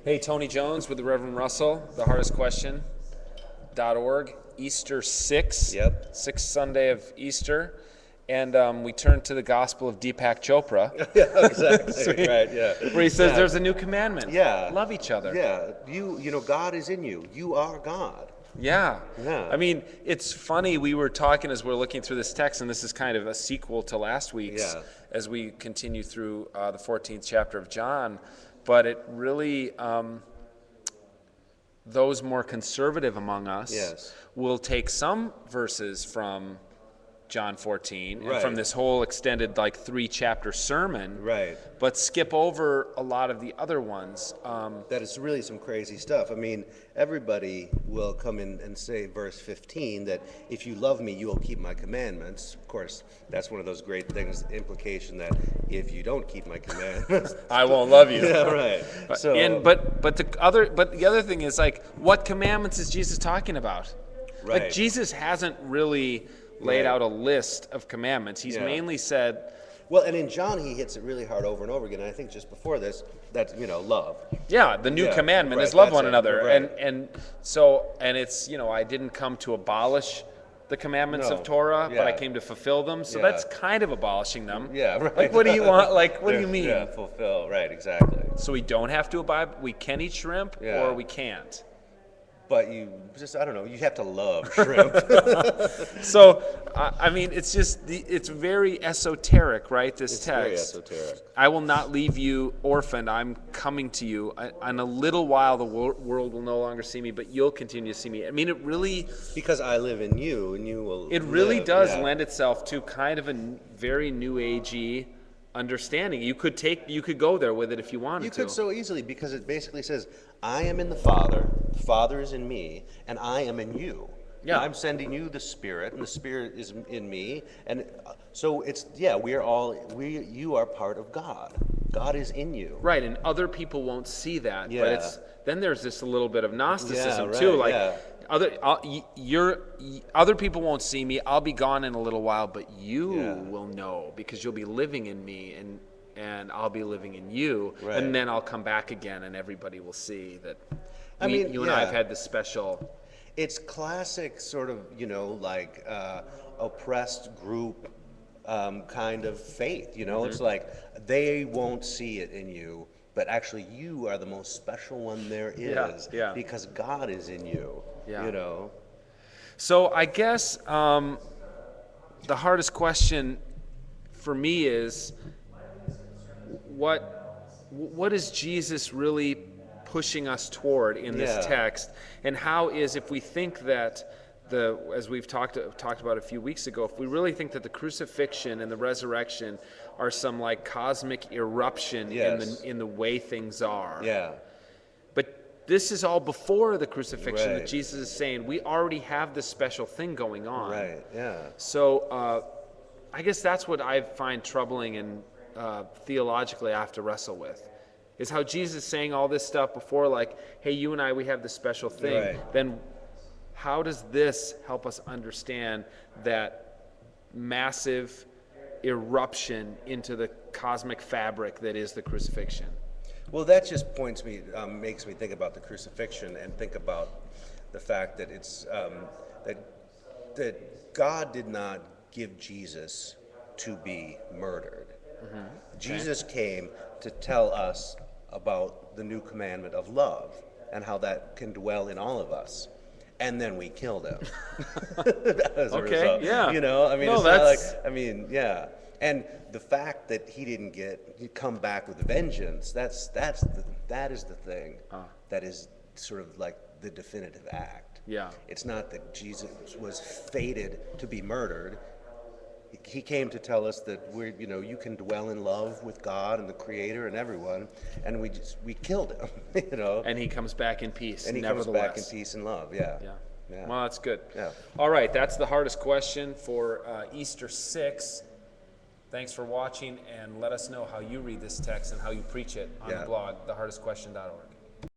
Hey, Tony Jones with the Reverend Russell, the HardestQuestion.org, Easter 6, Yep. Sixth Sunday of Easter, and we turn to the Gospel of Deepak Chopra. Yeah, exactly. Sweet. Right, yeah. Where he says Yeah. there's a new commandment. Yeah. Love each other. Yeah, you know, God is in you. You are God. Yeah. Yeah. I mean, it's funny, we were talking as we're looking through this text, and this is kind of a sequel to last week's Yeah. as we continue through the 14th chapter of John, but it really, those more conservative among us Yes. will take some verses from John 14 and Right. from this whole extended like 3-chapter sermon, Right. but skip over a lot of the other ones. That is really some crazy stuff. I mean, everybody will come in and say, verse 15, that if you love me, you will keep my commandments. Of course, that's one of those great things, the implication that if you don't keep my commandments, I won't love you. yeah, right. So, But the other thing is, like, what commandments is Jesus talking about? Right. Like, Jesus hasn't really laid Right. out a list of commandments. He's Yeah. mainly said, well, and in John, he hits it really hard over and over again. And I think just before this, that's, love. yeah, the new Yeah, commandment right, is love that's one it, another. right. And it's, I didn't come to abolish the commandments No. of Torah, but I Yeah. came to fulfill them. So Yeah. that's kind of abolishing them. Yeah, right. Like, what do you want? Like, what do you mean? Yeah, fulfill. Right, exactly. So we don't have to abide, we can eat shrimp, Yeah. or we can't. But you just, I don't know, you have to love shrimp. So, I mean, it's just, it's very esoteric, right, this It's text. very esoteric. I will not leave you orphaned. I'm coming to you. In a little while, the world will no longer see me, but you'll continue to see me. I mean, it really Because I live in you, and you will live. does Yeah. lend itself to kind of a very new agey understanding. You could go there with it if you wanted You to. could so easily, because it basically says, I am in the Father, the Father is in me, and I am in you. Yeah. I'm sending you the Spirit, and the Spirit is in me. And so it's, yeah, you are part of God. God is in you. Right, and other people won't see that. Yeah. But then there's this a little bit of Gnosticism Yeah, too. right, Like yeah. other people won't see me. I'll be gone in a little while, but you Yeah. will know because you'll be living in me, and I'll be living in you, Right. and then I'll come back again, and everybody will see that. I mean, you and I yeah. have had this special. It's classic sort of, like oppressed group kind of faith, It's like they won't see it in you, but actually you are the most special one there is Yeah. because God is in you, Yeah. So I guess the hardest question for me is, what is Jesus really pushing us toward in this Yeah. text, and how is, if we think that as we've talked about a few weeks ago, if we really think that the crucifixion and the resurrection are some like cosmic eruption Yes. in the way things are, Yeah. but this is all before the crucifixion that Right. Jesus is saying we already have this special thing going on. Right. Yeah. So I guess that's what I find troubling and theologically I have to wrestle with, is how Jesus is saying all this stuff before, like, hey, you and I, we have this special thing. Right. Then how does this help us understand that massive eruption into the cosmic fabric that is the crucifixion? Well, that just makes me think about the crucifixion and think about the fact that it's that God did not give Jesus to be murdered. Mm-hmm. Jesus came to tell us about the new commandment of love and how that can dwell in all of us. And then we killed him. As a Okay, result. yeah. I mean, No, it's that's- not like, yeah. And the fact that he didn't come back with vengeance, that is the thing that is sort of like the definitive act. Yeah. It's not that Jesus was fated to be murdered. He came to tell us that you can dwell in love with God and the Creator and everyone, and we killed him, And he comes back in peace, and he comes nevertheless. back in peace and love. Yeah. Yeah. Well, that's good. Yeah. All right, that's the hardest question for Easter 6. Thanks for watching, and let us know how you read this text and how you preach it on the blog, thehardestquestion.org.